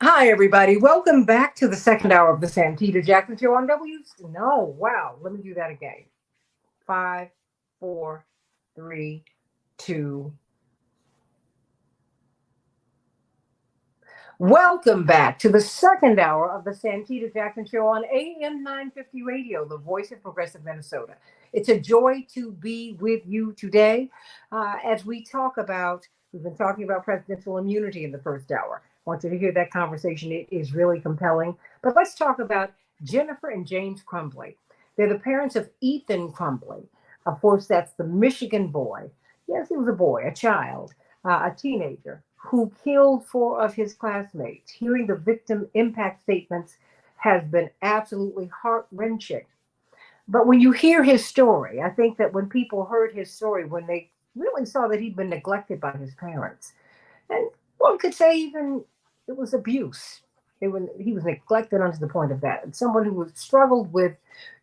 Hi, everybody. Welcome back to the second hour of the Santita Jackson Show on W. No, wow. Let me do that again. Five, four, three, two. Welcome back to the second hour of the Santita Jackson Show on AM 950 Radio, the voice of progressive Minnesota. It's a joy to be with you today as we talk about, we've been talking about presidential immunity in the first hour. I want you to hear that conversation. It is really compelling. But let's talk about Jennifer and James Crumbley. They're the parents of Ethan Crumbley. Of course, that's the Michigan boy. Yes, he was a boy, a child, a teenager who killed four of his classmates. Hearing the victim impact statements has been absolutely heart wrenching. But when you hear his story, I think that when people heard his story, when they really saw that he'd been neglected by his parents, and one could say even it was abuse. He was neglected unto the point of that. And someone who struggles with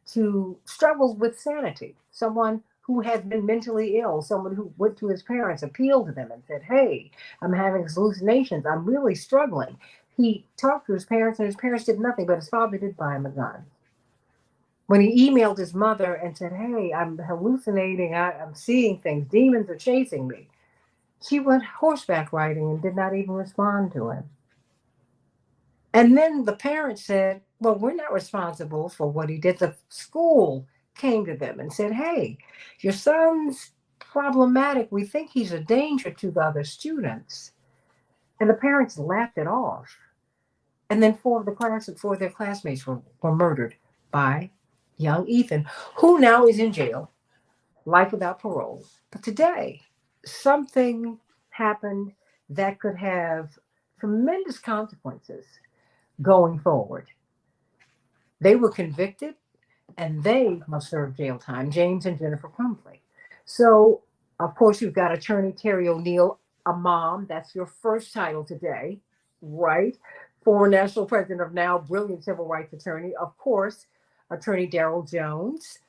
sanity, someone who has been mentally ill, someone who went to his parents, appealed to them and said, "Hey, I'm having hallucinations. I'm really struggling." He talked to his parents, and his parents did nothing, but his father did buy him a gun. When he emailed his mother and said, "Hey, I'm hallucinating. I'm seeing things. Demons are chasing me," she went horseback riding and did not even respond to him. And then the parents said, "Well, we're not responsible for what he did." The school came to them and said, "Hey, your son's problematic. We think he's a danger to the other students." And the parents laughed it off. And then four of their classmates were murdered by young Ethan, who now is in jail, life without parole. But today, something happened that could have tremendous consequences going forward. They were convicted and they must serve jail time, James and Jennifer Crumbley. So, of course, you've got Attorney Terry O'Neill, a mom. That's your first title today, right? Former national president of now, brilliant civil rights attorney. Of course, Attorney Darrell Jones,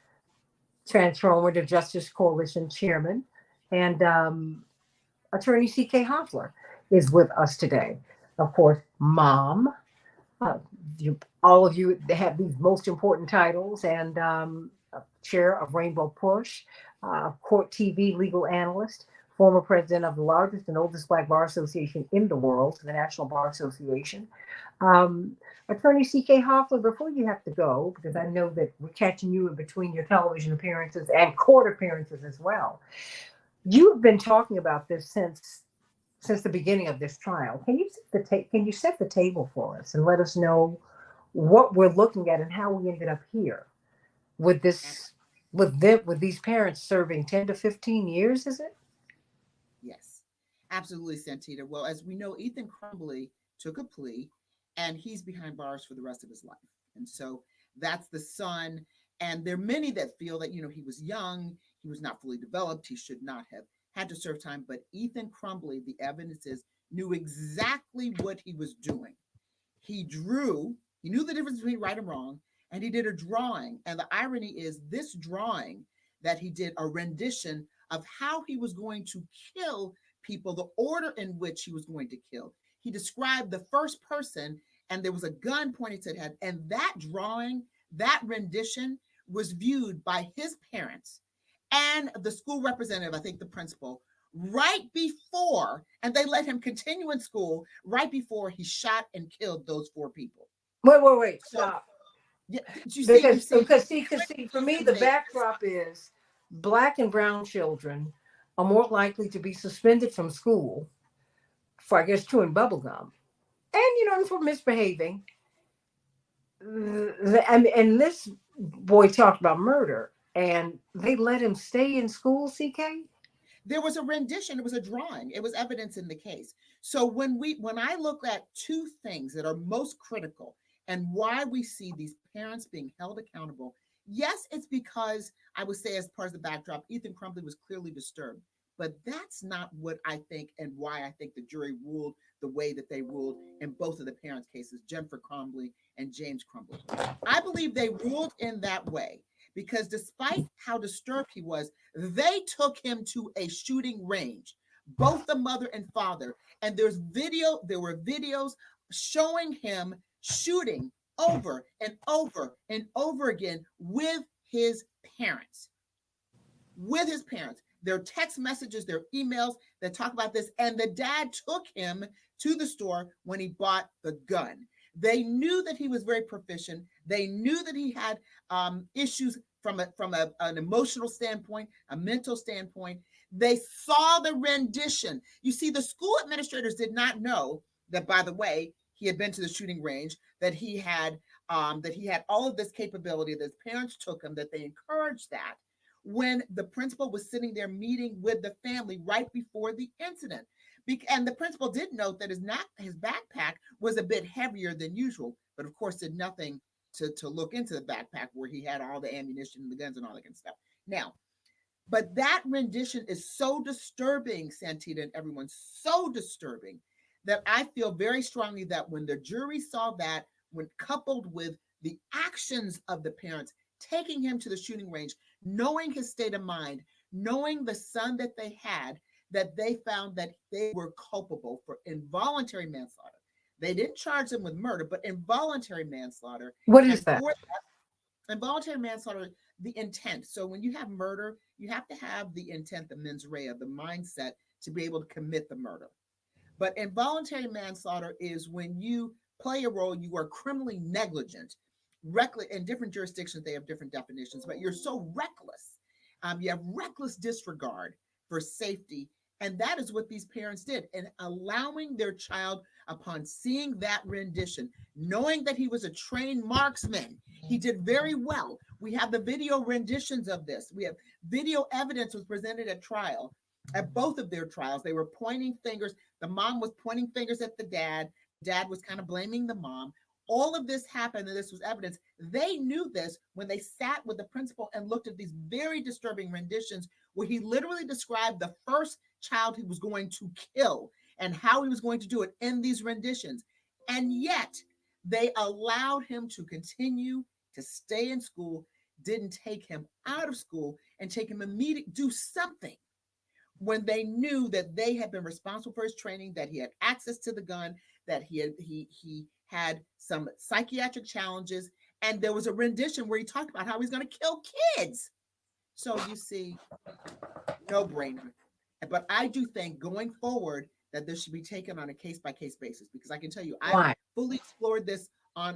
Transformative Justice Coalition chairman, and Attorney C.K. Hoffler is with us today. Of course, mom. Uh, all of you have these most important titles, and chair of Rainbow Push, court TV legal analyst, former president of the largest and oldest Black Bar Association in the world, the National Bar Association. Um, Attorney C.K. Hoffler, before you have to go, because I know that we're catching you in between your television appearances and court appearances as well. You've been talking about this since the beginning of this trial. Can you set the table for us and let us know what we're looking at and how we ended up here with Ab- this with these parents serving 10 to 15 years, is it? Yes, absolutely, Santita. Well, as we know, Ethan Crumbley took a plea and he's behind bars for the rest of his life. And so that's the son. And there are many that feel that, he was young, he was not fully developed, he should not have had to serve time. But Ethan Crumbley, the evidence is, knew exactly what he was doing. He knew the difference between right and wrong, and he did a drawing. And the irony is, this drawing that he did a rendition of how he was going to kill people, the order in which he was going to kill. He described the first person, and there was a gun pointed to his head. And that drawing, that rendition, was viewed by his parents and the school representative, I think the principal, right before, and they let him continue in school right before he shot and killed those four people. Wait, So, stop. yeah, you Because see, for me the backdrop is black and brown children are more likely to be suspended from school for, I guess, chewing bubble gum, and for misbehaving. And this boy talked about murder, and they let him stay in school. CK. there was a rendition, it was a drawing, it was evidence in the case. So when I look at two things that are most critical and why we see these parents being held accountable, yes, it's because I would say, as part of the backdrop, Ethan Crumbley was clearly disturbed. But that's not what I think, and why I think the jury ruled the way that they ruled in both of the parents' cases, Jennifer Crumbley and James Crumbley. I believe they ruled in that way because despite how disturbed he was, they took him to a shooting range, both the mother and father. And there were videos showing him shooting over and over and over again his parents, with his parents. Their text messages, their emails that talk about this. And the dad took him to the store when he bought the gun. They knew that he was very proficient. They knew that he had issues from an emotional standpoint, a mental standpoint. They saw the rendition. You see, the school administrators did not know that, by the way, he had been to the shooting range, that he had all of this capability, that his parents took him, that they encouraged that, when the principal was sitting there meeting with the family right before the incident. And the principal did note that his backpack was a bit heavier than usual, but of course did nothing to look into the backpack where he had all the ammunition and the guns and all that kind of stuff. Now, but that rendition is so disturbing, Santita and everyone, so disturbing, that I feel very strongly that when the jury saw that, when coupled with the actions of the parents taking him to the shooting range, knowing his state of mind, knowing the son that they had, that they found that they were culpable for involuntary manslaughter. They didn't charge them with murder, but involuntary manslaughter. What is that? Involuntary manslaughter, the intent. So when you have murder, you have to have the intent, the mens rea, the mindset to be able to commit the murder. But involuntary manslaughter is when you play a role, you are criminally negligent. Reckless. In different jurisdictions, they have different definitions, but you're so reckless. You have reckless disregard for safety. And that is what these parents did. And allowing their child, upon seeing that rendition, knowing that he was a trained marksman, he did very well. We have the video renditions of this. We have video evidence was presented at trial, at both of their trials. They were pointing fingers. The mom was pointing fingers at the dad. Dad was kind of blaming the mom. All of this happened, and this was evidence. They knew this when they sat with the principal and looked at these very disturbing renditions where he literally described the first child he was going to kill and how he was going to do it in these renditions. And yet they allowed him to continue to stay in school, didn't take him out of school and take him immediately, do something, when they knew that they had been responsible for his training, that he had access to the gun, that he had some psychiatric challenges, and there was a rendition where he talked about how he's going to kill kids. So you see, no brainer. But I do think going forward that this should be taken on a case-by-case basis, because I can tell you, I fully explored this on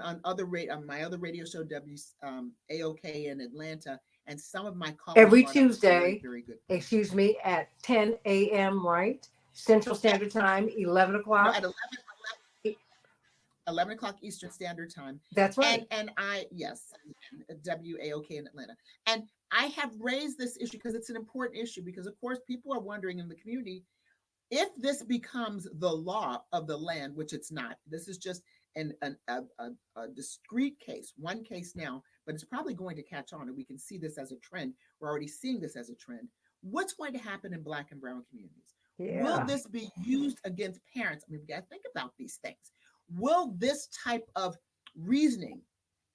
my other radio show, AOK in Atlanta, and some of my colleagues every Tuesday, very good. excuse me, at 10 a.m., right? Central Standard Time, 11 o'clock. No, at 11 o'clock Eastern Standard Time. That's right. And yes, WAOK in Atlanta. And I have raised this issue because it's an important issue, because of course people are wondering in the community, if this becomes the law of the land, which it's not. This is just a discrete case, one case now, but it's probably going to catch on, and we can see this as a trend. We're already seeing this as a trend. What's going to happen in Black and brown communities? Yeah. Will this be used against parents? I mean, we got to think about these things. Will this type of reasoning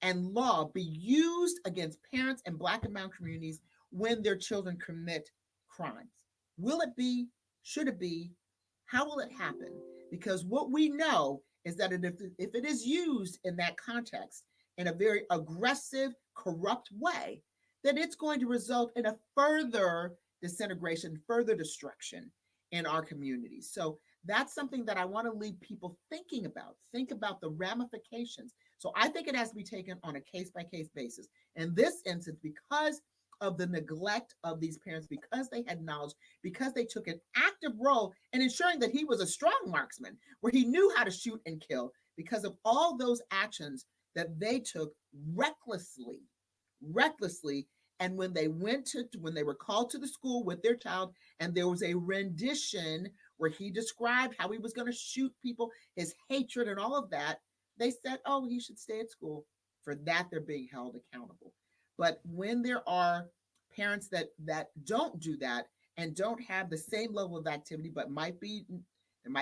and law be used against parents in Black and brown communities when their children commit crimes? Will it be? Should it be? How will it happen? Because what we know is that if it is used in that context, in a very aggressive, corrupt way, then it's going to result in a further disintegration, further destruction in our communities. So that's something that I want to leave people thinking about. Think about the ramifications. So I think it has to be taken on a case-by-case basis. In this instance, because of the neglect of these parents, because they had knowledge, because they took an active role in ensuring that he was a strong marksman, where he knew how to shoot and kill, because of all those actions that they took recklessly. And when they were called to the school with their child, and there was a rendition where he described how he was going to shoot people, his hatred and all of that, they said, oh, he should stay at school. For that, they're being held accountable. But when there are parents that don't do that and don't have the same level of activity, but there might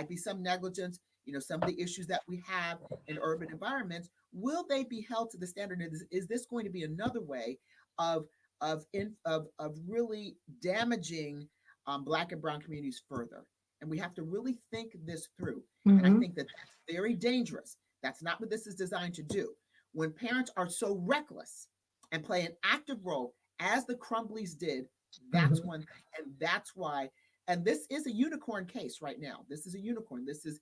be some negligence, some of the issues that we have in urban environments, will they be held to the standard? Is this going to be another way of really damaging Black and brown communities further? And we have to really think this through. Mm-hmm. And I think that that's very dangerous. That's not what this is designed to do. When parents are so reckless and play an active role, as the Crumbleys did, that's Mhm. one thing. And that's why, and this is a unicorn case right now. This is a unicorn. This is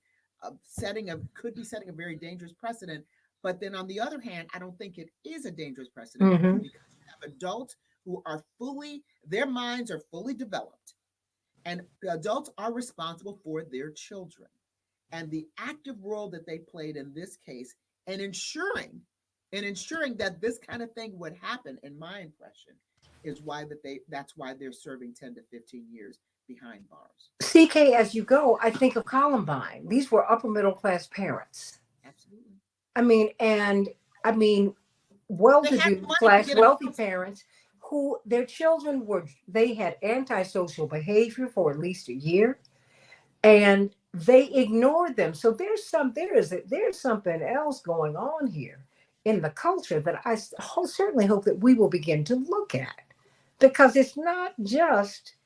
could be setting a very dangerous precedent. But then on the other hand, I don't think it is a dangerous precedent Mhm. because you have adults who are their minds are fully developed, and the adults are responsible for their children. And the active role that they played in this case and ensuring that this kind of thing would happen, in my impression, is why that's why they're serving 10 to 15 years behind bars. CK, as you go, I think of Columbine. These were upper middle class parents. Absolutely. I mean, They had well-to-do the money to slash get a wealthy house. parents who their children they had antisocial behavior for at least a year, and they ignored them. So there's something else going on here in the culture that certainly hope that we will begin to look at, because it's not just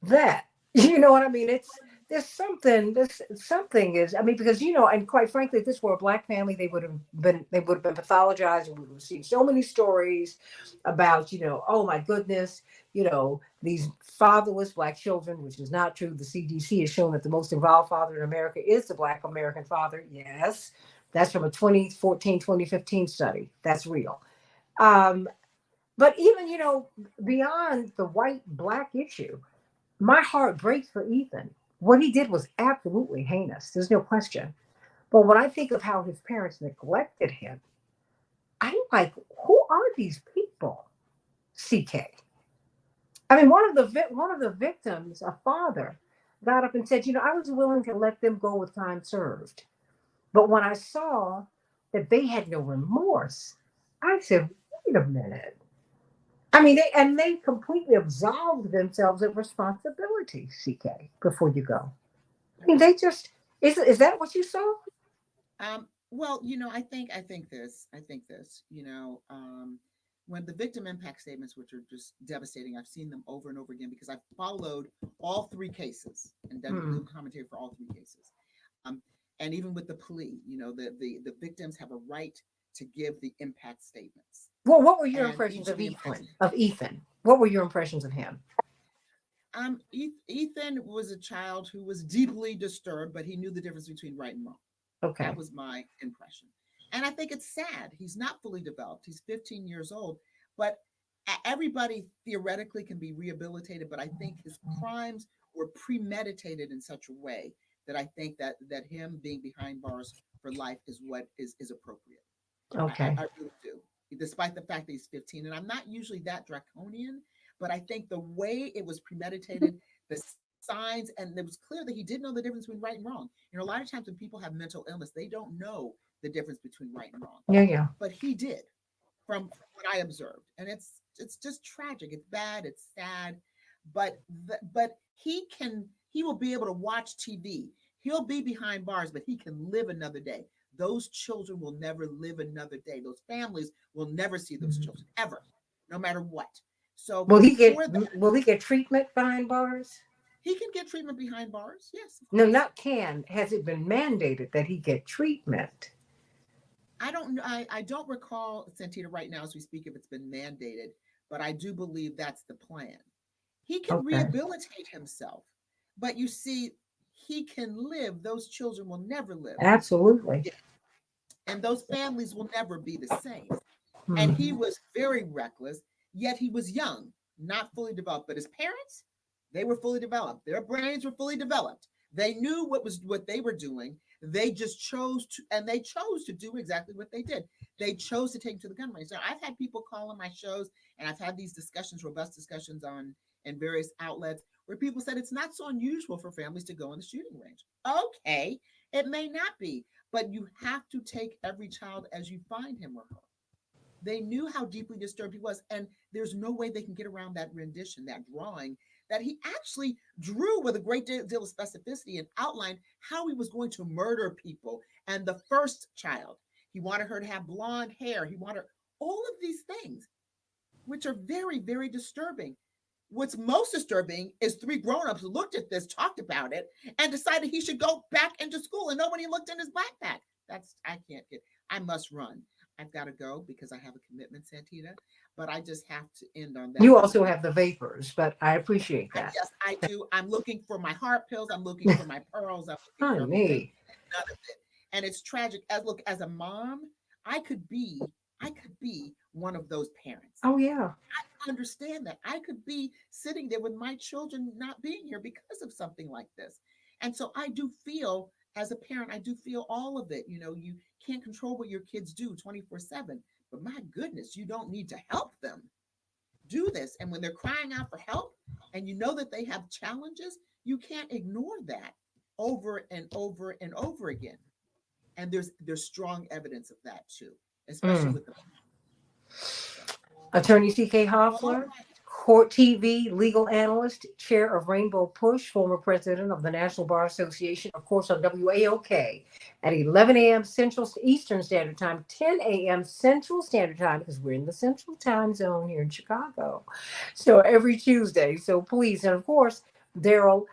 that. You know what I mean? There's something is, I mean, because and quite frankly, if this were a black family, they would have been pathologized, and we would have seen so many stories about, oh my goodness, these fatherless black children, which is not true. The CDC has shown that the most involved father in America is the black American father. Yes, that's from a 2014-2015 study. That's real. Um, but even, beyond the white black issue, my heart breaks for Ethan. What he did was absolutely heinous. There's no question. But when I think of how his parents neglected him, I'm like, who are these people? CK. I mean, one of the victims, a father, got up and said, I was willing to let them go with time served, but when I saw that they had no remorse, I said, wait a minute. I mean, they completely absolved themselves of responsibility. CK, before you go. I mean, they just is that what you saw? Well, I think this, when the victim impact statements, which are just devastating, I've seen them over and over again because I've followed all three cases and done Hmm. legal commentary for all three cases. Um, and even with the plea, the victims have a right to give the impact statements. Well, what were your And impressions each of of the impact Ethan? Of Ethan, what were your impressions of him? Ethan was a child who was deeply disturbed, but he knew the difference between right and wrong. That Okay. was my impression. And I think it's sad. He's not fully developed. He's 15 years old, but everybody theoretically can be rehabilitated, but I think his crimes were premeditated in such a way that I think that him being behind bars for life is what is appropriate. Okay. I really do, despite the fact that he's 15. And I'm not usually that draconian, but I think the way it was premeditated, the signs, and it was clear that he did know the difference between right and wrong. A lot of times when people have mental illness, they don't know the difference between right and wrong, Yeah, yeah. but he did from what I observed, and it's just tragic. It's bad. It's sad, but he will be able to watch TV. He'll be behind bars, but he can live another day. Those children will never live another day. Those families will never see those Mhm. children ever, no matter what. So Will he get for that, will he get treatment behind bars? he can get treatment behind bars. Yes, of No, course. not can. Has it been mandated that he get treatment? I don't know. I don't recall, Santita, right now as we speak, if it's been mandated, but I do believe that's the plan. He can Okay. rehabilitate himself, but you see, he can live. Those children will never live Absolutely. again, and those families will never be the same. And he Mhm. was very reckless, yet he was young, not fully developed. But his parents, they were fully developed. Their brains were fully developed. They knew what they were doing. They just chose to do exactly what they did. They chose to take him to the gun range. Now, I've had people call on my shows, and I've had these discussions, robust discussions on in various outlets where people said it's not so unusual for families to go in the shooting range. Okay, it may not be, but you have to take every child as you find him or her. They knew how deeply disturbed he was, and there's no way they can get around that rendition, that drawing that he actually drew with a great deal of specificity and outlined how he was going to murder people. And the first child, he wanted her to have blonde hair. He wanted all of these things, which are very, very disturbing. What's most disturbing is 3 grown-ups looked at this, talked about it, and decided he should go back into school, and nobody looked in his backpack. I can't get, I must run. I've got to go because I have a commitment, Santita, but I just have to end on that. You also have the vapors, but I appreciate that. Yes, I do. I'm looking for my heart pills. I'm looking for my pearls. I'm looking for Me. none of it. And it's tragic. As a mom, I could be one of those parents. Oh yeah. I understand that. I could be sitting there with my children not being here because of something like this. And so I do feel, as a parent, I do feel all of it. You can't control what your kids do 24/7, but my goodness, you don't need to help them do this. And when they're crying out for help and you know that they have challenges, you can't ignore that over and over and over again. And there's strong evidence of that too, especially with the Attorney C.K. Hoffler, Court TV legal analyst, chair of Rainbow Push, former president of the National Bar Association, of course, on WAOK at 11 a.m. Eastern Standard Time, 10 a.m. Central Standard Time, because we're in the Central Time Zone here in Chicago. So every Tuesday. So please, and of course, Daryl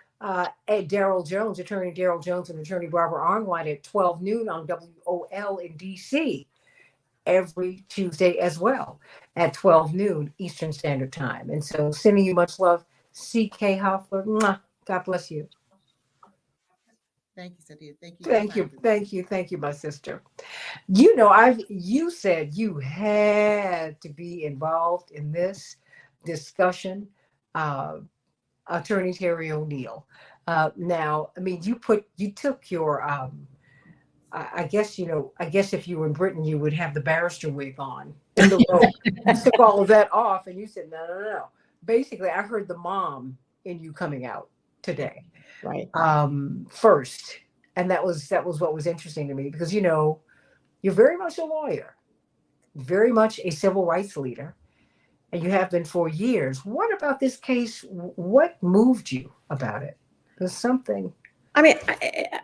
Jones, Attorney Daryl Jones, and Attorney Barbara Arnwine at 12 noon on WOL in D.C. every Tuesday as well at 12 noon Eastern Standard Time. And so sending you much love, C.K. Hoffler. Mwah. God bless you. Thank you, Santita. Thank you. Thank you, my sister. You said you had to be involved in this discussion, Attorney Terry O'Neill. Now, I mean, you took your, I guess if you were in Britain, you would have the barrister wig on in the robe. You took all of that off and you said, no. Basically, I heard the mom in you coming out today. Right. First. And that was what was interesting to me because, you're very much a lawyer, very much a civil rights leader, and you have been for years. What about this case? What moved you about it? There's something. I mean,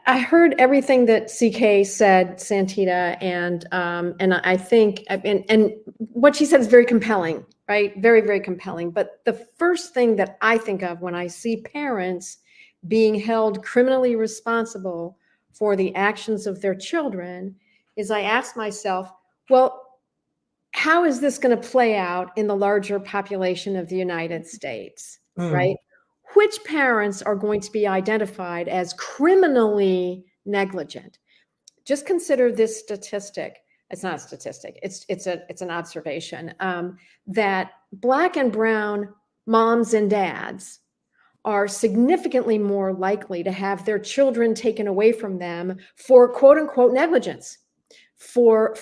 I heard everything that CK said, Santita, and I think, and what she said is very compelling, right? Very, very compelling. But the first thing that I think of when I see parents being held criminally responsible for the actions of their children is I ask myself, well, how is this going to play out in the larger population of the United States, right? Which parents are going to be identified as criminally negligent? Just consider this statistic. It's not a statistic. It's an observation that Black and brown moms and dads are significantly more likely to have their children taken away from them for quote unquote negligence, for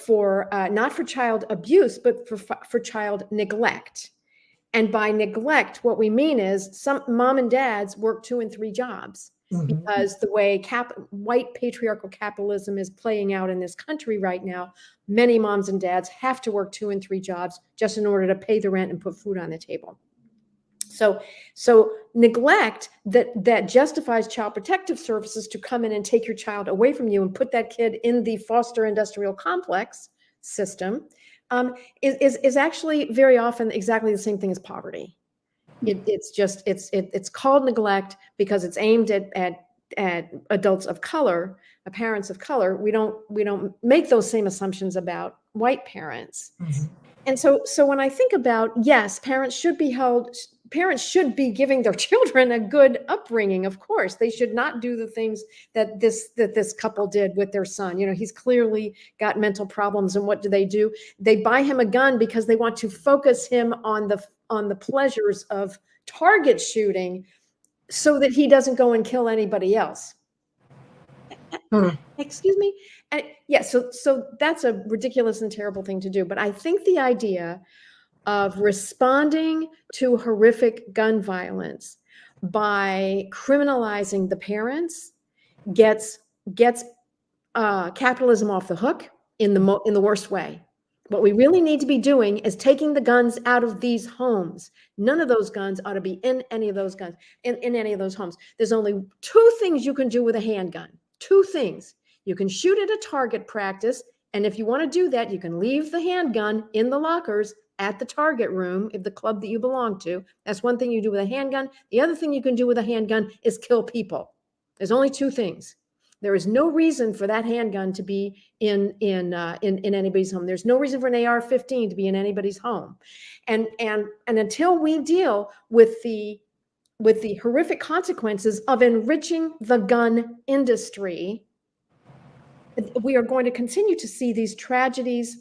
not for child abuse, but for child neglect. And by neglect, what we mean is some mom and dads work 2 and 3 jobs because the way white patriarchal capitalism is playing out in this country right now, many moms and dads have to work 2 and 3 jobs just in order to pay the rent and put food on the table. So neglect that justifies Child Protective Services to come in and take your child away from you and put that kid in the foster industrial complex system is actually very often exactly the same thing as poverty. It's called neglect because it's aimed at adults of color, parents of color. We don't make those same assumptions about white parents. And so when I think about, yes, parents should be giving their children a good upbringing. Of course, they should not do the things that this couple did with their son. He's clearly got mental problems. And what do? They buy him a gun because they want to focus him on the pleasures of target shooting so that he doesn't go and kill anybody else. Excuse me? And so that's a ridiculous and terrible thing to do. But I think the idea of responding to horrific gun violence by criminalizing the parents gets capitalism off the hook in the worst way. What we really need to be doing is taking the guns out of these homes. None of those guns ought to be in any of those guns in any of those homes. There's only 2 things you can do with a handgun. 2 things. You can shoot at a target practice, and if you want to do that, you can leave the handgun in the lockers at the target room, if the club that you belong to. That's one thing you do with a handgun. The other thing you can do with a handgun is kill people. There's only two things. There is no reason for that handgun to be in anybody's home. There's no reason for an AR-15 to be in anybody's home. And until we deal with the horrific consequences of enriching the gun industry, we are going to continue to see these tragedies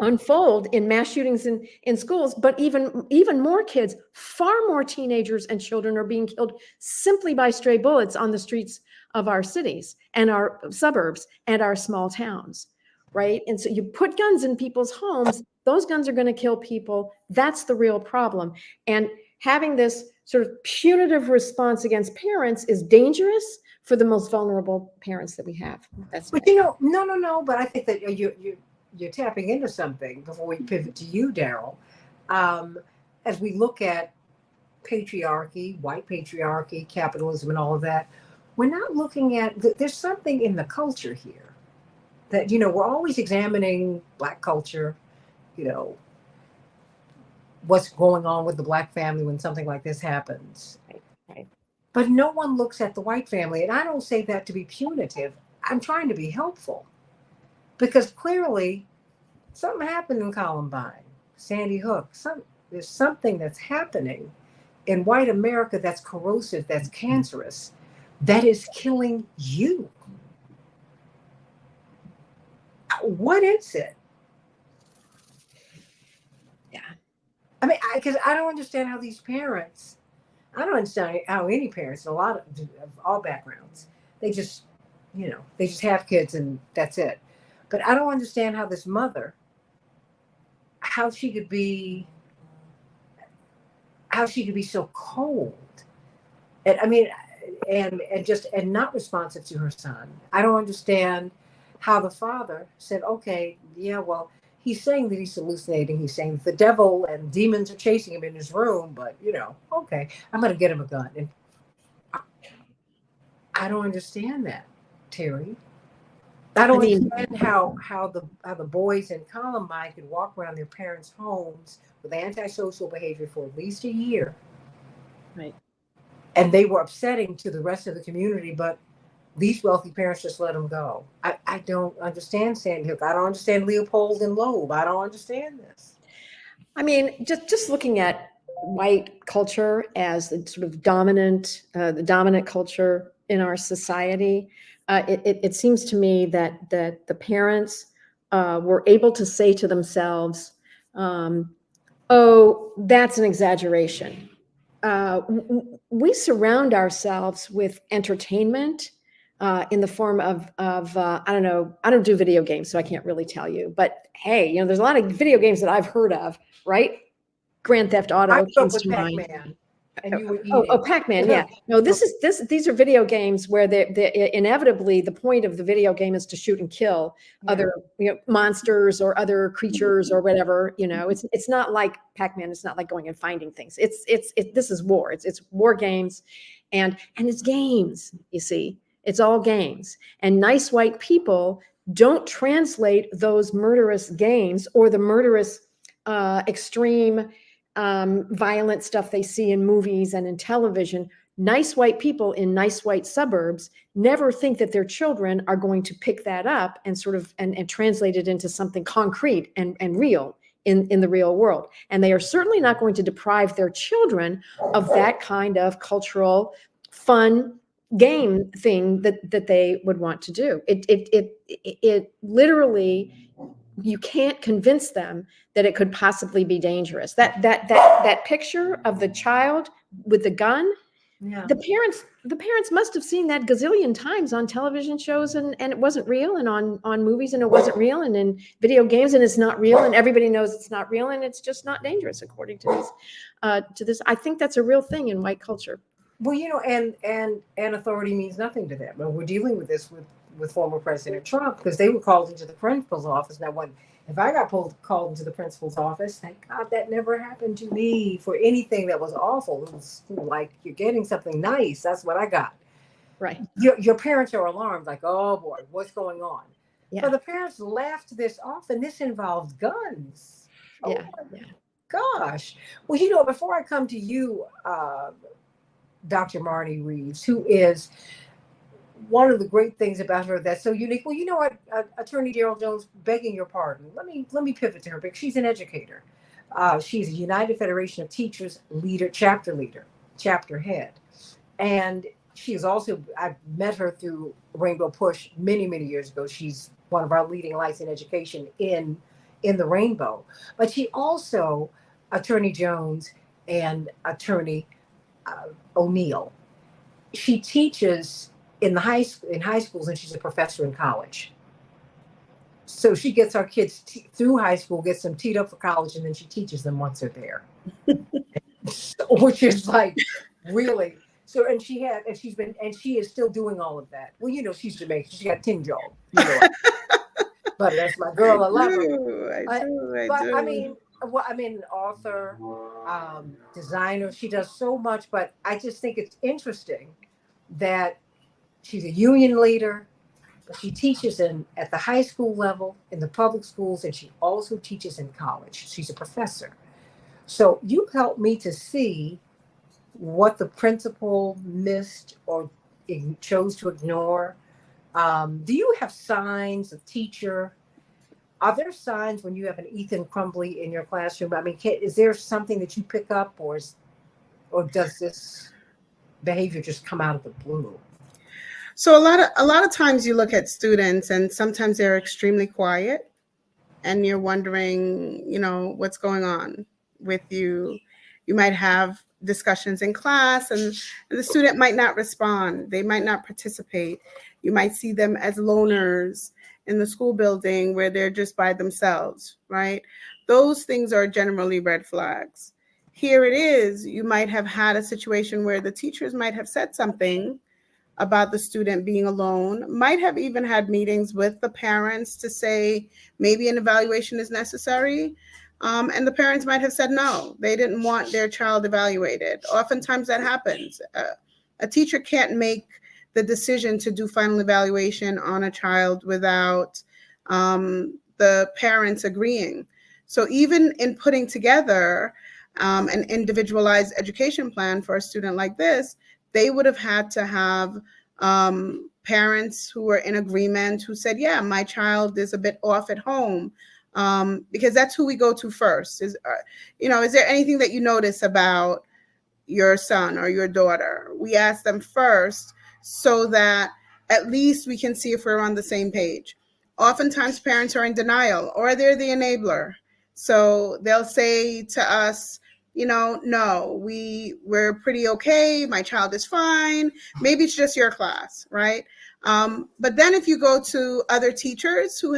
unfold in mass shootings in schools, but even more kids, far more teenagers and children are being killed simply by stray bullets on the streets of our cities and our suburbs and our small towns, right? And so you put guns in people's homes, those guns are going to kill people. That's the real problem. And having this sort of punitive response against parents is dangerous for the most vulnerable parents that we have. That's But you know, no. But I think that you're tapping into something before we pivot to you, Daryl. As we look at patriarchy, white patriarchy, capitalism, and all of that, we're not looking at. There's something in the culture here that we're always examining Black culture. What's going on with the Black family when something like this happens. Right. But no one looks at the white family. And I don't say that to be punitive. I'm trying to be helpful. Because clearly something happened in Columbine, Sandy Hook. There's something that's happening in white America that's corrosive, that's cancerous, that is killing you. What is it? I mean, because I don't understand how these parents, I don't understand how any parents, a lot of all backgrounds, they just have kids and that's it. But I don't understand how this mother, how she could be so cold. And I mean, and not responsive to her son. I don't understand how the father said, okay, yeah, well, he's saying that he's hallucinating. He's saying that the devil and demons are chasing him in his room, but okay, I'm going to get him a gun. And I don't understand that, Terry. I don't understand how the boys in Columbine could walk around their parents' homes with antisocial behavior for at least a year. Right. And they were upsetting to the rest of the community, but these wealthy parents just let them go. I don't understand Sandy Hook. I don't understand Leopold and Loeb. I don't understand this. I mean, just looking at white culture as the sort of the dominant culture in our society, it seems to me that the parents were able to say to themselves, "Oh, that's an exaggeration." We surround ourselves with entertainment in the form of I don't know. I don't do video games, so I can't really tell you. But hey, there's a lot of video games that I've heard of, right? Grand Theft Auto comes to mind. Pac-Man, and you were eating. Oh, Pac-Man, yeah. No, these are video games where inevitably the point of the video game is to shoot and kill other monsters or other creatures or whatever. It's not like Pac-Man. It's not like going and finding things. This is war. It's war games, and it's games. You see. It's all games. And nice white people don't translate those murderous games or the murderous, extreme, violent stuff they see in movies and in television. Nice white people in nice white suburbs never think that their children are going to pick that up and sort of and translate it into something concrete and real in the real world. And they are certainly not going to deprive their children of that kind of cultural, fun, game thing that they would want to do. It literally, you can't convince them that it could possibly be dangerous. That picture of the child with the gun, the parents must have seen that gazillion times on television shows and it wasn't real, and on movies and it wasn't real, and in video games and it's not real, and everybody knows it's not real, and it's just not dangerous according to this. I think that's a real thing in white culture. Well, and authority means nothing to them. And we're dealing with this with former President Trump, because they were called into the principal's office. Now, if I got called into the principal's office, thank God that never happened to me for anything that was awful. It was like, you're getting something nice. That's what I got. Right. Your parents are alarmed, like, oh boy, what's going on? Yeah. But the parents laughed this off, and this involved guns. Yeah. Oh my Yeah. gosh. Well, you know, before I come to you, Dr. Marnie Reeves, who is one of the great things about her that's so unique. Well, you know what, Attorney Daryl Jones, begging your pardon. Let me pivot to her because she's an educator. She's a United Federation of Teachers leader, chapter head, and she is also. I met her through Rainbow Push many years ago. She's one of our leading lights in education in the Rainbow, but she also Attorney Jones and Attorney O'Neill. She teaches in high schools, and she's a professor in college. So she gets our kids through high school, gets them teed up for college, and then she teaches them once they're there. Which is like really so. And she is still doing all of that. Well, you know, she's Jamaican. She got Ting Joe, you know. But that's my girl. I love her. But I mean, well, I mean, an author, designer. She does so much. But I just think it's interesting that she's a union leader, but she teaches at the high school level, in the public schools, and she also teaches in college. She's a professor. So you helped me to see what the principal missed or chose to ignore. Do you have signs of teacher? Are there signs when you have an Ethan Crumbley in your classroom? I mean, is there something that you pick up, or does this behavior just come out of the blue? So a lot of times you look at students and sometimes they're extremely quiet and you're wondering, you know, what's going on with you. You might have discussions in class and the student might not respond. They might not participate. You might see them as loners in the school building where they're just by themselves, right? Those things are generally red flags. Here it is, you might have had a situation where the teachers might have said something about the student being alone, might have even had meetings with the parents to say maybe an evaluation is necessary. And the parents might have said no, they didn't want their child evaluated. Oftentimes that happens. A teacher can't make the decision to do final evaluation on a child without the parents agreeing. So even in putting together an individualized education plan for a student like this, they would have had to have parents who were in agreement, who said, yeah, my child is a bit off at home, because that's who we go to first. Is there anything that you notice about your son or your daughter? We ask them first so that at least we can see if we're on the same page. Oftentimes parents are in denial or they're the enabler. So they'll say to us, no, we're pretty okay. My child is fine. Maybe it's just your class, right? But then if you go to other teachers who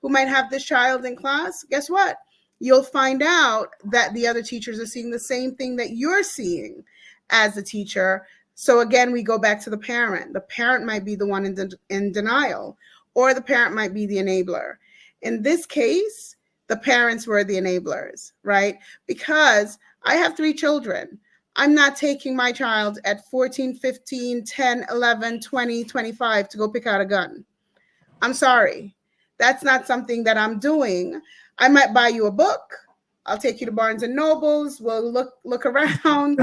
might have this child in class, guess what? You'll find out that the other teachers are seeing the same thing that you're seeing as a teacher. So again, we go back to the parent. The parent might be the one in denial, or the parent might be the enabler. In this case, the parents were the enablers, right? Because I have 3 children. I'm not taking my child at 14, 15, 10, 11, 20, 25 to go pick out a gun. I'm sorry. That's not something that I'm doing. I might buy you a book. I'll take you to Barnes and Nobles. We'll look around.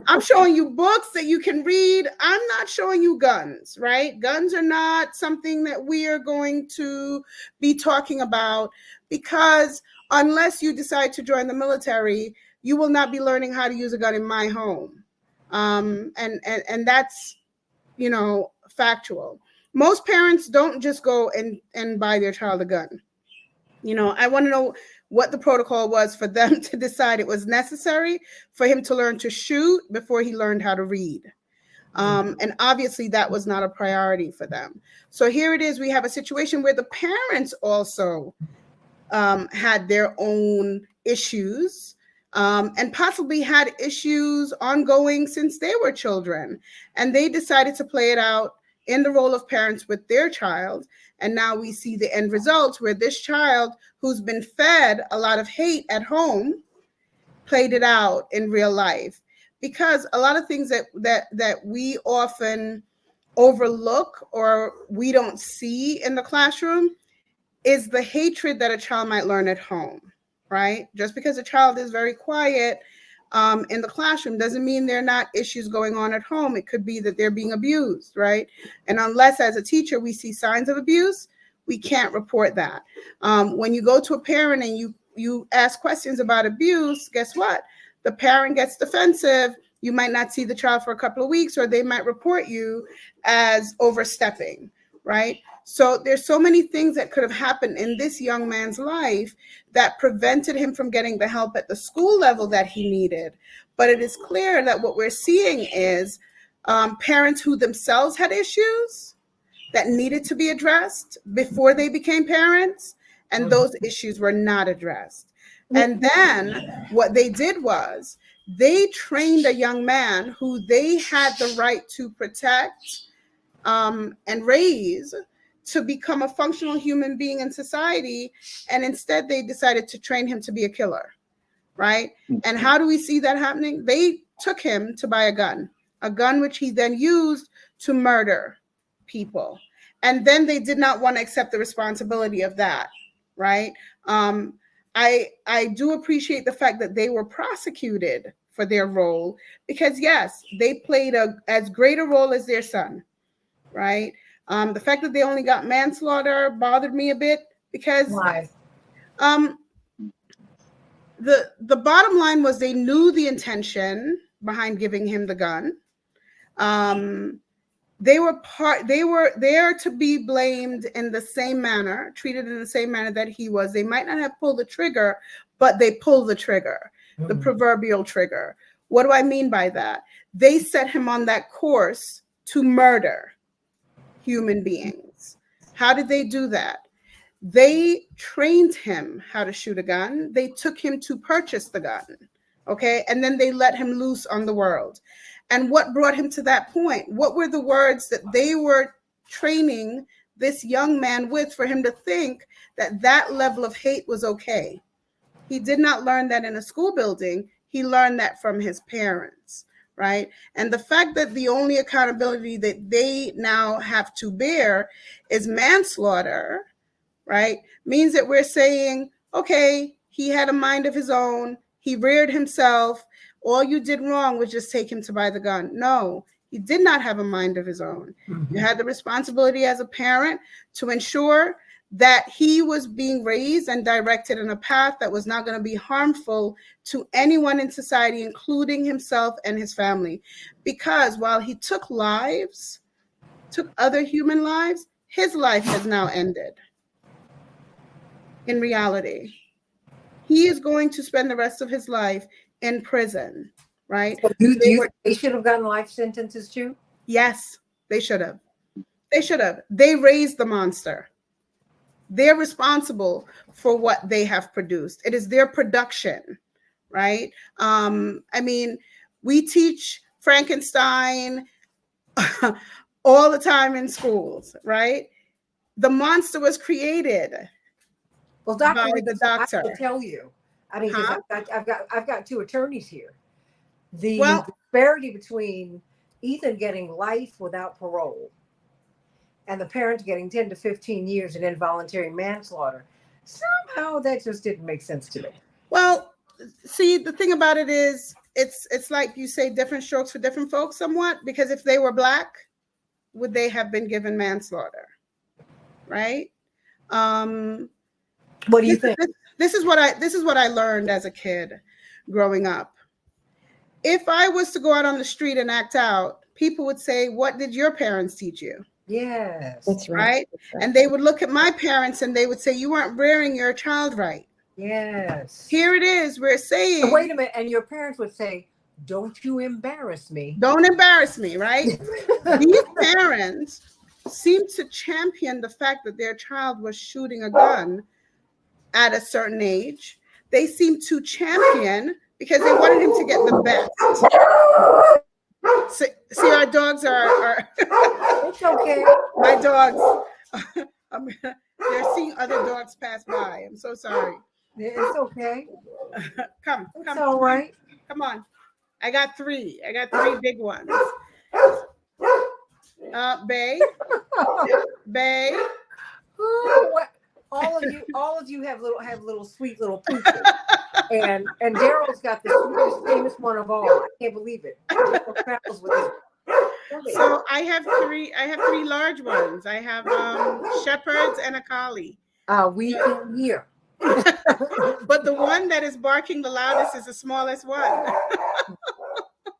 I'm showing you books that you can read. I'm not showing you guns, right? Guns are not something that we are going to be talking about, because unless you decide to join the military, you will not be learning how to use a gun in my home. And that's, factual. Most parents don't just go and buy their child a gun. I want to know what the protocol was for them to decide it was necessary for him to learn to shoot before he learned how to read. And obviously that was not a priority for them. So here it is. We have a situation where the parents also had their own issues, and possibly had issues ongoing since they were children. And they decided to play it out in the role of parents with their child. And now we see the end result where this child, who's been fed a lot of hate at home, played it out in real life. Because a lot of things that we often overlook or we don't see in the classroom is the hatred that a child might learn at home, right? Just because a child is very quiet in the classroom doesn't mean there are not issues going on at home. It could be that they're being abused, right? And unless as a teacher we see signs of abuse, we can't report that. When you go to a parent and you ask questions about abuse, guess what? The parent gets defensive. You might not see the child for a couple of weeks, or they might report you as overstepping, right? So there's so many things that could have happened in this young man's life that prevented him from getting the help at the school level that he needed. But it is clear that what we're seeing is parents who themselves had issues that needed to be addressed before they became parents, and those issues were not addressed. And then what they did was they trained a young man who they had the right to protect and raise to become a functional human being in society. And instead they decided to train him to be a killer, right? And how do we see that happening? They took him to buy a gun which he then used to murder people. And then they did not want to accept the responsibility of that, right? I do appreciate the fact that they were prosecuted for their role, because yes, they played as great a role as their son, right? The fact that they only got manslaughter bothered me a bit, because Why? The bottom line was they knew the intention behind giving him the gun. They were there to be blamed in the same manner, treated in the same manner that he was. They might not have pulled the trigger, but they pulled the trigger, the proverbial trigger. What do I mean by that? They set him on that course to murder human beings. How did they do that? They trained him how to shoot a gun. They took him to purchase the gun, okay? And then they let him loose on the world. And what brought him to that point? What were the words that they were training this young man with for him to think that that level of hate was okay? He did not learn that in a school building. He learned that from his parents, right? And the fact that the only accountability that they now have to bear is manslaughter, right, means that we're saying, okay, he had a mind of his own. He reared himself. All you did wrong was just take him to buy the gun. No, he did not have a mind of his own. You had the responsibility as a parent to ensure that he was being raised and directed in a path that was not going to be harmful to anyone in society, including himself and his family. Because while he took lives, took other human lives, his life has now ended. In reality, he is going to spend the rest of his life in prison, right? So do you think they should have gotten life sentences too? Yes, they should have. They should have. They raised the monster. They're responsible for what they have produced. It is their production, right? I mean, we teach Frankenstein all the time in schools, right? The monster was created. Well, Dr. By Reeves, the doctor. I will tell you. I mean, 'cause I've got two attorneys here. The Well- disparity between Ethan getting life without parole and the parents getting 10 to 15 years in involuntary manslaughter, somehow that just didn't make sense to me. Well, see, the thing about it is, it's like you say, different strokes for different folks somewhat, because if they were Black, would they have been given manslaughter, right? What do you think? This is what I learned as a kid growing up. If I was to go out on the street and act out, people would say, "What did your parents teach you?" Yes. That's right. Right? And they would look at my parents and they would say, "You weren't rearing your child right." Yes. Here it is. We're saying, So wait a minute. And your parents would say, "Don't you embarrass me." "Don't embarrass me," right? These parents seem to champion the fact that their child was shooting a gun at a certain age. They seem to champion because they wanted him to get the best. See, our dogs are It's okay. my dogs. They're seeing other dogs pass by. I'm so sorry. It's okay. Come. It's all right. Come on. I got three big ones. Bay. Ooh, what? All of you have little sweet little pooches. And Daryl's got the sweetest, famous one of all. I can't believe it. Daryl travels with his. So I have three large ones. I have shepherds and a collie. We can hear. But the one that is barking the loudest is the smallest one.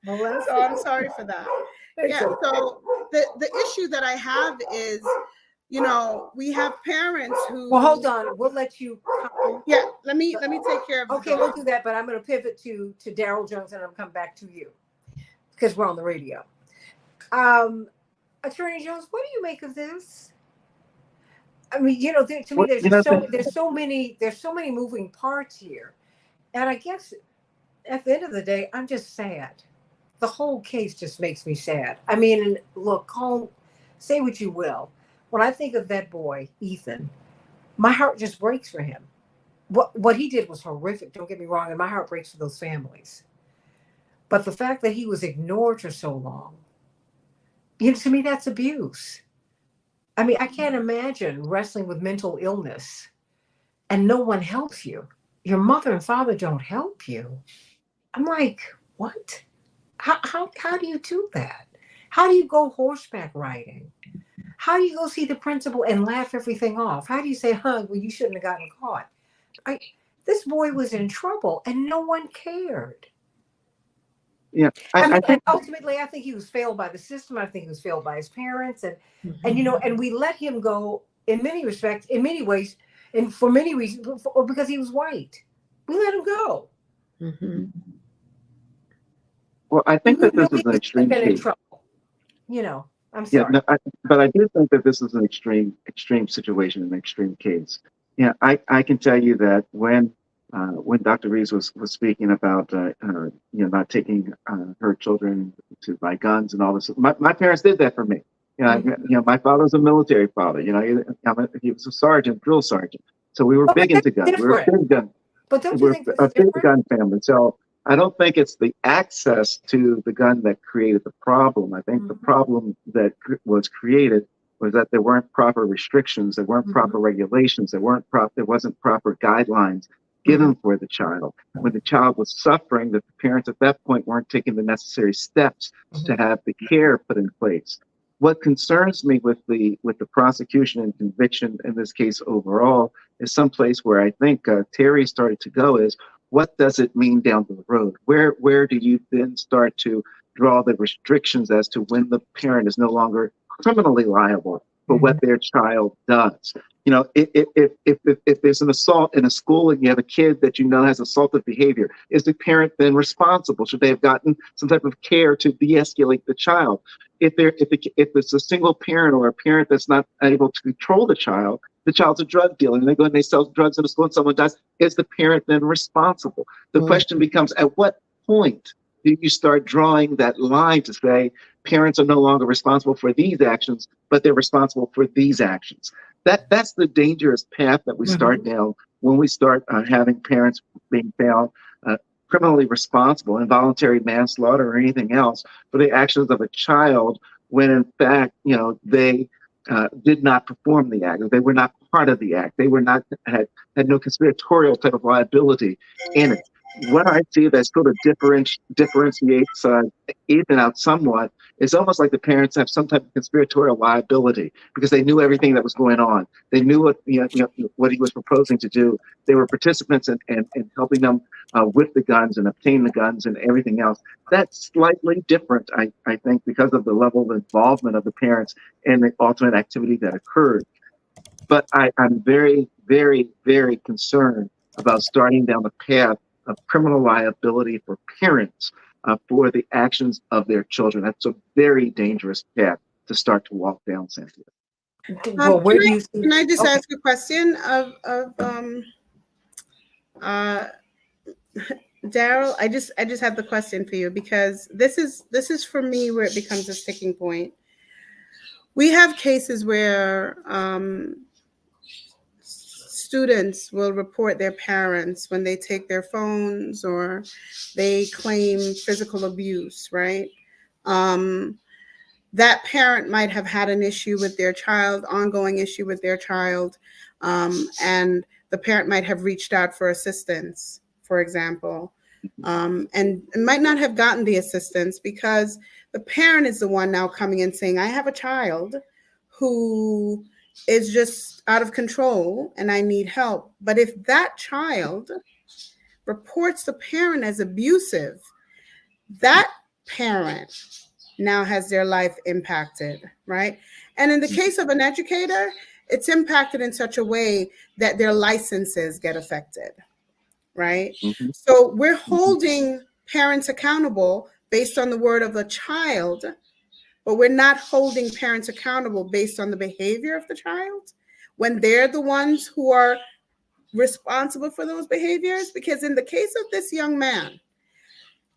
Well, So I'm sorry for that. Yeah. So the issue that I have is, we have parents who. Well, hold on. We'll let you. Yeah. Let me take care of. Okay, we'll do that. But I'm going to pivot to Daryl Jones, and I'm come back to you because we're on the radio. Attorney Jones, what do you make of this? I mean, to me, there's so many moving parts here, and I guess at the end of the day, I'm just sad. The whole case just makes me sad. I mean, look, say what you will. When I think of that boy, Ethan, my heart just breaks for him. What he did was horrific. Don't get me wrong, and my heart breaks for those families. But the fact that he was ignored for so long, to me, that's abuse. I mean, I can't imagine wrestling with mental illness and no one helps you. Your mother and father don't help you. I'm like, what? How do you do that? How do you go horseback riding? How do you go see the principal and laugh everything off? How do you say, well, you shouldn't have gotten caught? This boy was in trouble and no one cared. Yeah, I think ultimately, I think he was failed by the system. I think he was failed by his parents, and we let him go in many respects, in many ways, and for many reasons, because he was white. We let him go. Mm-hmm. Well, I think that this is an extreme case. I'm sorry. Yeah, but I do think that this is an extreme situation, an extreme case. Yeah, I can tell you that when Dr. Reeves was speaking about not taking her children to buy guns and all this, my parents did that for me. My father was a military father. He was a sergeant, drill sergeant. So we were big into guns. We were a big gun. But don't you think a big gun family? So I don't think it's the access to the gun that created the problem. I think the problem that was created was that there weren't proper restrictions, there weren't proper regulations, there wasn't proper guidelines given for the child. When the child was suffering, the parents at that point weren't taking the necessary steps to have the care put in place. What concerns me with the prosecution and conviction in this case overall is someplace where I think Terry started to go is, what does it mean down the road? Where do you then start to draw the restrictions as to when the parent is no longer criminally liable for what their child does? If there's an assault in a school and you have a kid that has assaultive behavior, is the parent then responsible? Should they have gotten some type of care to de-escalate the child? If it's a single parent or a parent that's not able to control the child's a drug dealer, and they go and they sell drugs in the school and someone dies, is the parent then responsible? The question becomes, at what point do you start drawing that line to say parents are no longer responsible for these actions, but they're responsible for these actions? That's the dangerous path that we start down when we start having parents being found criminally responsible, involuntary manslaughter or anything else for the actions of a child, when in fact, they did not perform the act. They were not part of the act. They were not had no conspiratorial type of liability in it. What I see that sort of differentiates Ethan out somewhat is almost like the parents have some type of conspiratorial liability because they knew everything that was going on. They knew what what he was proposing to do. They were participants in helping them with the guns and obtain the guns and everything else. That's slightly different, I think, because of the level of involvement of the parents and the ultimate activity that occurred. But I'm very, very, very concerned about starting down the path of criminal liability for parents for the actions of their children. That's a very dangerous path to start to walk down, Santita. Well, where do you see? Can I just ask a question of Daryl? I just have the question for you, because this is for me where it becomes a sticking point. We have cases where students will report their parents when they take their phones or they claim physical abuse, right? That parent might have had an issue with their child, ongoing issue with their child. and the parent might have reached out for assistance, for example, and might not have gotten the assistance because the parent is the one now coming in saying, I have a child who is just out of control and I need help. But if that child reports the parent as abusive, that parent now has their life impacted, right? And in the case of an educator, it's impacted in such a way that their licenses get affected, right? Mm-hmm. So we're holding parents accountable based on the word of a child, but we're not holding parents accountable based on the behavior of the child when they're the ones who are responsible for those behaviors. Because in the case of this young man,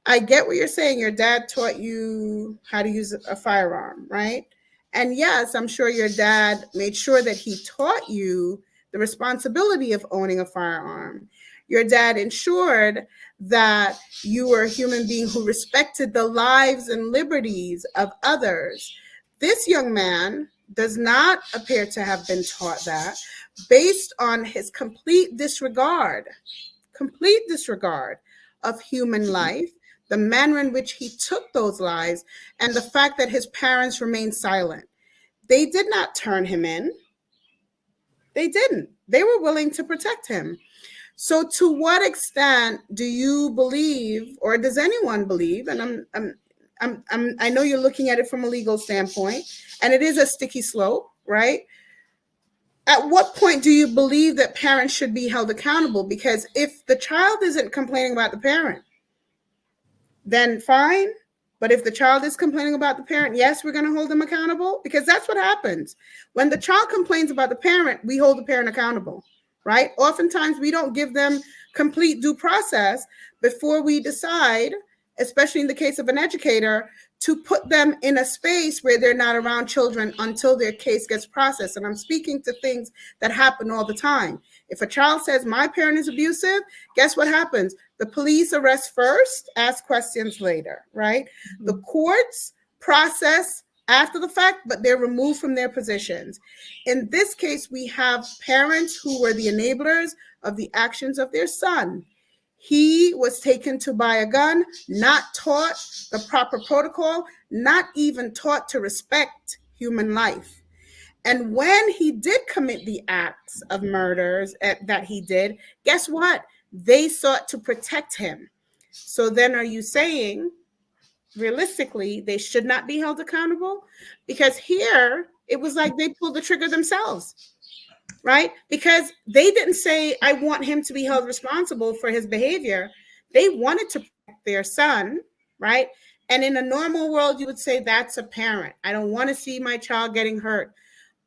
I get what you're saying. Your dad taught you how to use a firearm, right? And yes, I'm sure your dad made sure that he taught you the responsibility of owning a firearm. Your dad ensured that you were a human being who respected the lives and liberties of others. This young man does not appear to have been taught that, based on his complete disregard of human life, the manner in which he took those lives, and the fact that his parents remained silent. They did not turn him in. They didn't. They were willing to protect him. So to what extent do you believe, or does anyone believe, and I know you're looking at it from a legal standpoint, and it is a sticky slope, right? At what point do you believe that parents should be held accountable? Because if the child isn't complaining about the parent, then fine. But if the child is complaining about the parent, yes, we're going to hold them accountable, because that's what happens. When the child complains about the parent, we hold the parent accountable, right? Oftentimes we don't give them complete due process before we decide, especially in the case of an educator, to put them in a space where they're not around children until their case gets processed. And I'm speaking to things that happen all the time. If a child says, my parent is abusive, guess what happens? The police arrest first, ask questions later, right? Mm-hmm. The courts process after the fact, but they're removed from their positions. In this case, we have parents who were the enablers of the actions of their son. He was taken to buy a gun, not taught the proper protocol, not even taught to respect human life. And when he did commit the acts of murders that he did, guess what? They sought to protect him. So then are you saying, realistically, they should not be held accountable? Because here, it was like they pulled the trigger themselves. Right? Because they didn't say, I want him to be held responsible for his behavior. They wanted to protect their son, right? And in a normal world, you would say, that's a parent. I don't want to see my child getting hurt.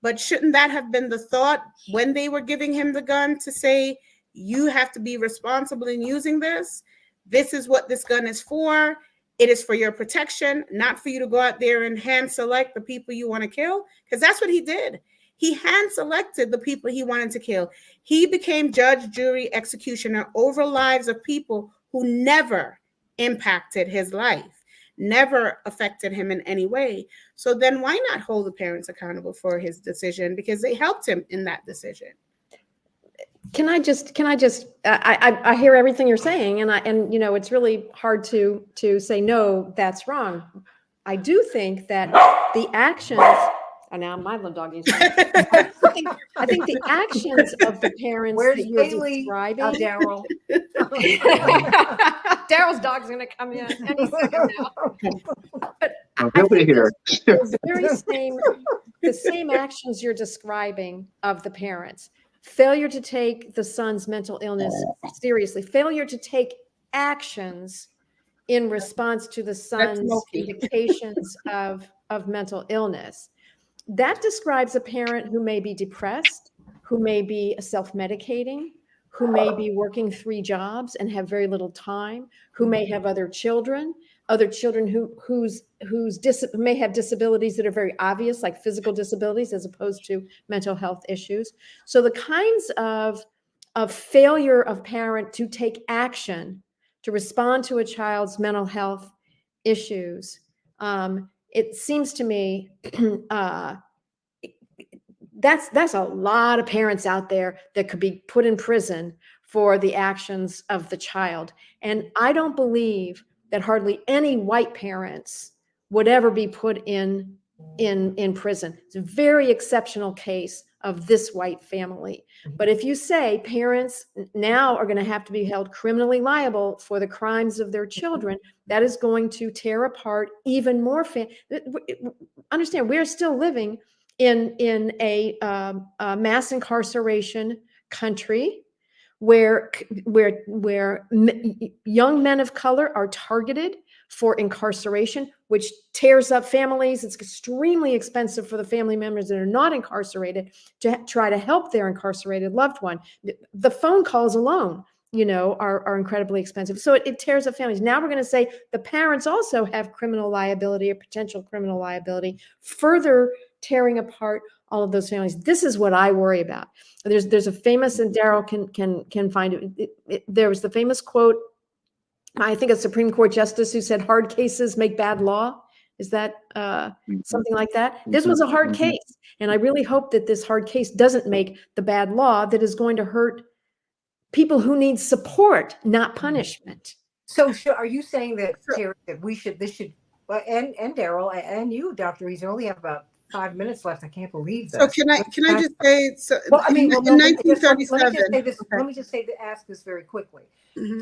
But shouldn't that have been the thought when they were giving him the gun, to say, you have to be responsible in using this? This is what this gun is for. It is for your protection, not for you to go out there and hand select the people you want to kill. Because that's what he did. He hand selected the people he wanted to kill. He became judge, jury, executioner over lives of people who never impacted his life, never affected him in any way. So then why not hold the parents accountable for his decision? Because they helped him in that decision. I hear everything you're saying, and you know, it's really hard to say, no, that's wrong. I do think that the actions, and now my little dog is. I think the actions of the parents that you're describing. Daryl. Daryl's dog's going to come in any second now. But he'll be here. The same actions you're describing of the parents: failure to take the son's mental illness seriously, failure to take actions in response to the son's indications of mental illness. That describes a parent who may be depressed, who may be self-medicating, who may be working 3 jobs and have very little time, who may have other children who may have disabilities that are very obvious, like physical disabilities, as opposed to mental health issues. So the kinds of failure of parent to take action to respond to a child's mental health issues, it seems to me that's a lot of parents out there that could be put in prison for the actions of the child. And I don't believe that hardly any white parents would ever be put in prison. It's a very exceptional case of this white family. But if you say parents now are going to have to be held criminally liable for the crimes of their children, that is going to tear apart even more. Understand, we are still living in a mass incarceration country where young men of color are targeted for incarceration, which tears up families. It's extremely expensive for the family members that are not incarcerated to try to help their incarcerated loved one. The phone calls alone, are incredibly expensive. So it tears up families. Now we're going to say the parents also have criminal liability or potential criminal liability, further tearing apart all of those families. This is what I worry about. There's a famous, and Daryl can find it. There was the famous quote, I think a Supreme Court justice who said, hard cases make bad law. Is that something like that? This was a hard case. And I really hope that this hard case doesn't make the bad law that is going to hurt people who need support, not punishment. So are you saying that, Terry, that this should, and Daryl and you, Dr. Reese, only have about 5 minutes left. I can't believe that. So can I just say, so well, I mean, in 1937, let me just ask this very quickly.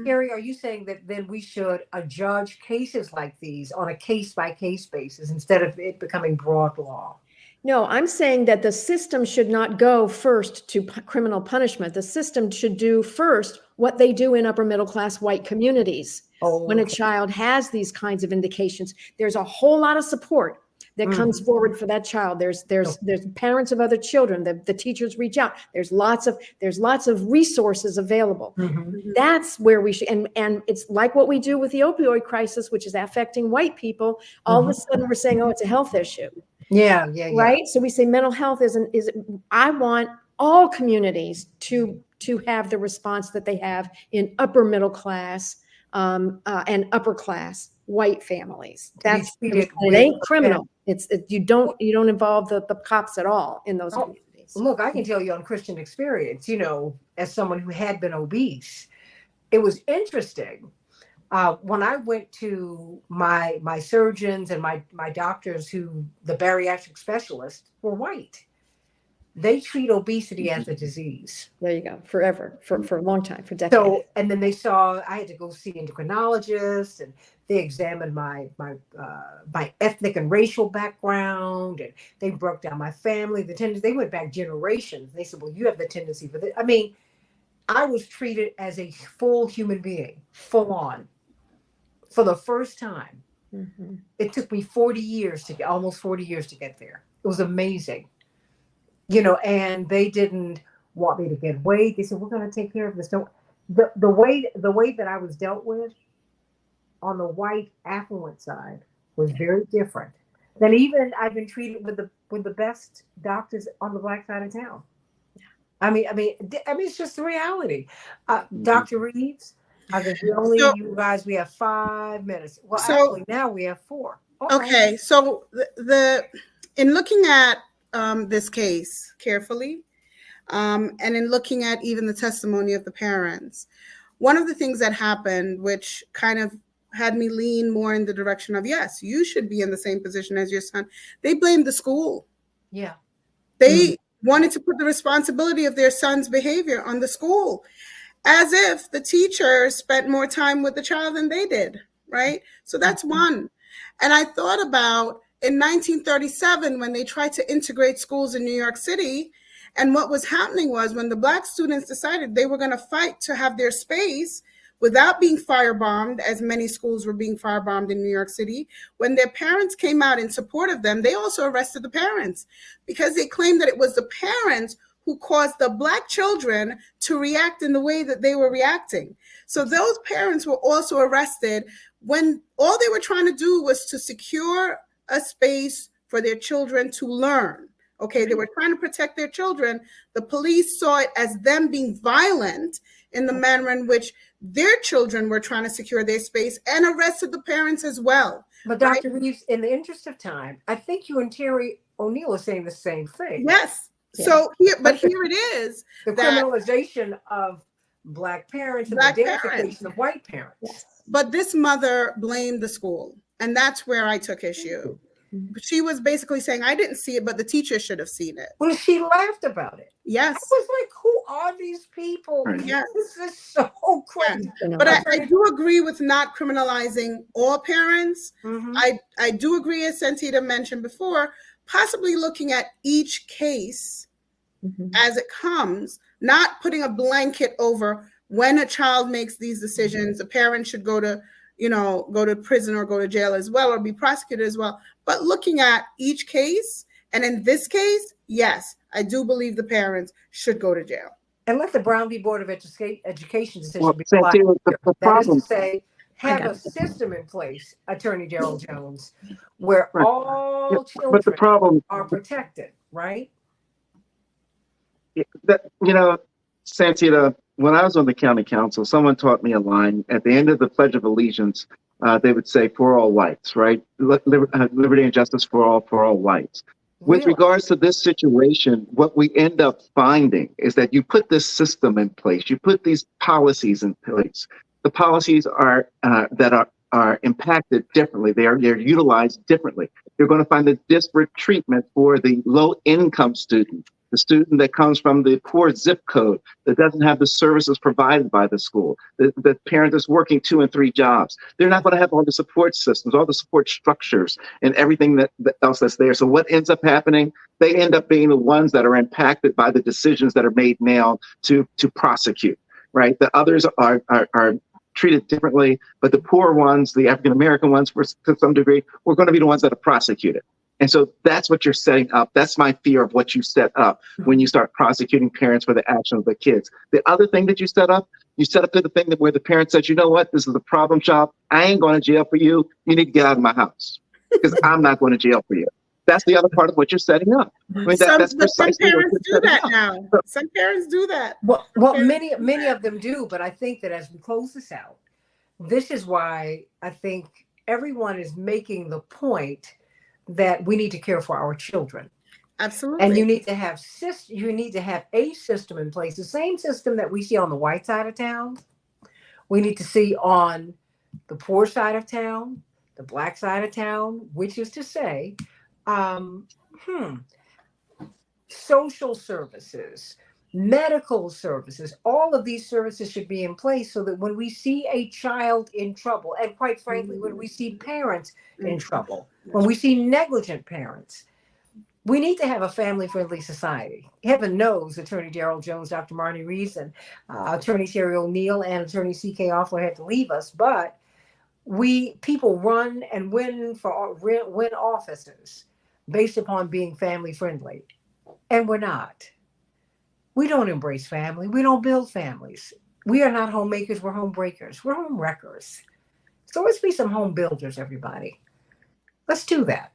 Terry, are you saying that then we should adjudge cases like these on a case-by-case basis instead of it becoming broad law? No, I'm saying that the system should not go first to criminal punishment. The system should do first what they do in upper middle class white communities. When a child has these kinds of indications, there's a whole lot of support that comes forward for that child. There's parents of other children. The teachers reach out. There's lots of resources available. That's where we should, and it's like what we do with the opioid crisis, which is affecting white people. All of a sudden we're saying, oh, it's a health issue. Yeah. Right. So we say mental health I want all communities to have the response that they have in upper middle class and upper class white families. It ain't criminal. You don't involve the cops at all in those communities. Look, I can tell you on Christian experience, as someone who had been obese, it was interesting. When I went to my surgeons and my doctors, the bariatric specialists were white. They treat obesity as a disease. There you go. Forever, for a long time, for decades. So, and then I had to go see endocrinologists, and they examined my ethnic and racial background, and they broke down my family, the tendency. They went back generations. They said, well, you have the tendency for this. I mean, I was treated as a full human being, full on, for the first time. It took me almost 40 years to get there. It was amazing. And they didn't want me to get weight. They said, we're going to take care of this. The way that I was dealt with on the white affluent side was very different than even I've been treated with the best doctors on the black side of town. I mean, it's just the reality. Dr. Reeves, I think you guys, we have 5 minutes. Well, actually now we have 4. Okay. So in looking at this case carefully, and in looking at even the testimony of the parents, one of the things that happened, which kind of had me lean more in the direction of, yes, you should be in the same position as your son. They blamed the school. Yeah. They wanted to put the responsibility of their son's behavior on the school, as if the teacher spent more time with the child than they did, right? So that's one. And I thought about in 1937, when they tried to integrate schools in New York City, and what was happening was when the Black students decided they were going to fight to have their space without being firebombed, as many schools were being firebombed in New York City, when their parents came out in support of them, they also arrested the parents because they claimed that it was the parents who caused the Black children to react in the way that they were reacting. So those parents were also arrested when all they were trying to do was to secure a space for their children to learn. Okay, they were trying to protect their children. The police saw it as them being violent in the manner in which their children were trying to secure their space, and arrested the parents as well. But Dr. Reeves, in the interest of time, I think you and Terry O'Neill are saying the same thing. Yes. So here, but here it is, The that criminalization of Black parents and Black the parents. deification of white parents. Yes. but this mother blamed the school, and that's where I took issue. She was basically saying, I didn't see it, but the teacher should have seen it. Well, she laughed about it. I Yes. was like, who are these people? Right. Yes. This is so crazy. But I do agree with not criminalizing all parents. Mhm. I do agree, as Santita mentioned before, possibly looking at each case Mhm. as it comes, not putting a blanket over when a child makes these decisions, a parent should go to, go to prison or go to jail as well, or be prosecuted as well. But looking at each case, and in this case, yes, I do believe the parents should go to jail. And let the Brown v. Board of Education decision Well, be applied. Santita, the That is problem, to say, have got a system in place, Attorney Gerald Jones, where Right. all but the children problem, are protected, right? Santita, when I was on the county council, someone taught me a line at the end of the Pledge of Allegiance. They would say, "For all whites," right? Liberty and justice for all whites. With Really. regards to this situation, what we end up finding is that you put this system in place, you put these policies in place. The policies are impacted differently. They're utilized differently. You're going to find a disparate treatment for the low-income student, the student that comes from the poor zip code that doesn't have the services provided by the school, the parent is working 2 and 3 jobs. They're not going to have all the support systems, all the support structures, and everything else that's there. So what ends up happening? They end up being the ones that are impacted by the decisions that are made now to prosecute, right? The others are treated differently, but the poor ones, the African American ones, to some degree, we're going to be the ones that are prosecuted. And so that's what you're setting up. That's my fear of what you set up when you start prosecuting parents for the action of the kids. The other thing that you set up to the thing where the parent says, you know what, this is a problem child. I ain't going to jail for you. You need to get out of my house because I'm not going to jail for you. That's the other part of what you're setting up. I mean, that's But some precisely what parents you're do setting that up. now. Some parents do that. Well, parents many of them do, but I think that as we close this out, this is why I think everyone is making the point that we need to care for our children. Absolutely. And you need to have a system in place, the same system that we see on the white side of town. We need to see on the poor side of town, the Black side of town, which is to say, social services, medical services, all of these services should be in place so that when we see a child in trouble, and quite frankly, when we see parents in trouble, when we see negligent parents, we need to have a family-friendly society. Heaven knows Attorney Gerald Jones, Dr. Marnie Reeves, and Attorney Terry O'Neill and Attorney C.K. Offler had to leave us, but people run and win offices based upon being family-friendly, and we're not. We don't embrace family. We don't build families. We are not homemakers. We're home breakers. We're home wreckers. So let's be some home builders, everybody. Let's do that.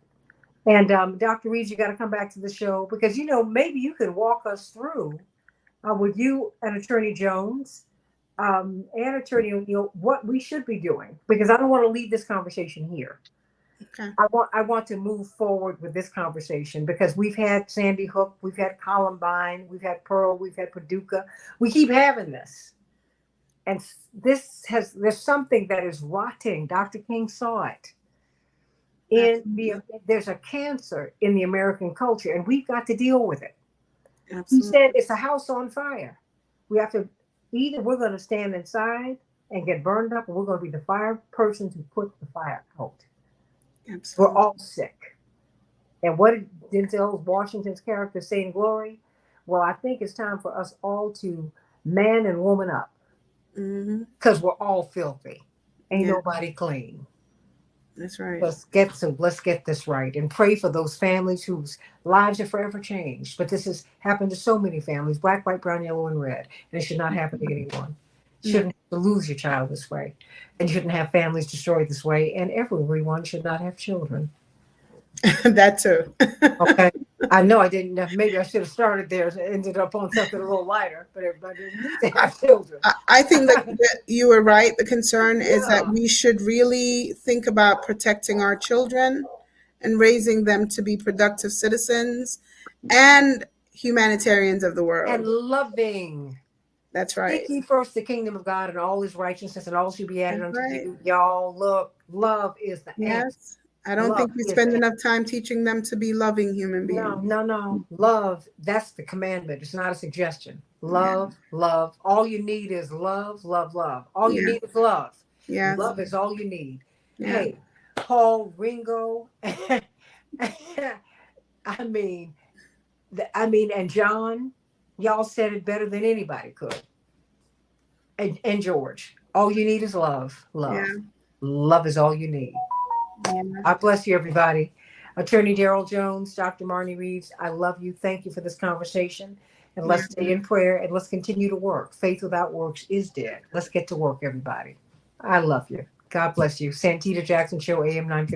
And Dr. Reeves, you got to come back to the show because, maybe you can walk us through with you and Attorney Jones and Attorney O'Neill what we should be doing, because I don't want to leave this conversation here. Okay. I want to move forward with this conversation because we've had Sandy Hook, we've had Columbine, we've had Pearl, we've had Paducah. We keep having this. And there's something that is rotting. Dr. King saw it. There's a cancer in the American culture, and we've got to deal with it. Absolutely. He said it's a house on fire. We have to, either we're going to stand inside and get burned up, or we're going to be the fire person to put the fire out. Absolutely. We're all sick. And what did Denzel Washington's character say in Glory? Well, I think it's time for us all to man and woman up. Because we're all filthy. Ain't nobody clean. That's right. Let's get this right and pray for those families whose lives are forever changed. But this has happened to so many families, black, white, brown, yellow, and red. And it should not happen to anyone. You shouldn't have to lose your child this way. And you shouldn't have families destroyed this way. And everyone should not have children. That too. Okay. I know I didn't. Maybe I should have started there and ended up on something a little lighter. But everybody needs to have children. I think that you were right. The concern is that we should really think about protecting our children and raising them to be productive citizens. And humanitarians of the world. And loving. That's right. Seek ye first the kingdom of God and all his righteousness, and all shall be added That's unto right. you. Y'all, look, love is the answer. Yes. I don't Love think we is spend the enough time teaching them to be loving human No, beings. no. Love, that's the commandment. It's not a suggestion. Love, love. All you need is love, love, love. All you Yeah. need is love. Yes. Love is all you need. Yeah. Hey, Paul, Ringo, and John, y'all said it better than anybody could. And George, all you need is love. Love. Yeah. Love is all you need. Yeah. God bless you, everybody. Attorney Daryl Jones, Dr. Marnie Reeves, I love you. Thank you for this conversation. And let's stay in prayer and let's continue to work. Faith without works is dead. Let's get to work, everybody. I love you. God bless you. Santita Jackson Show, AM 950.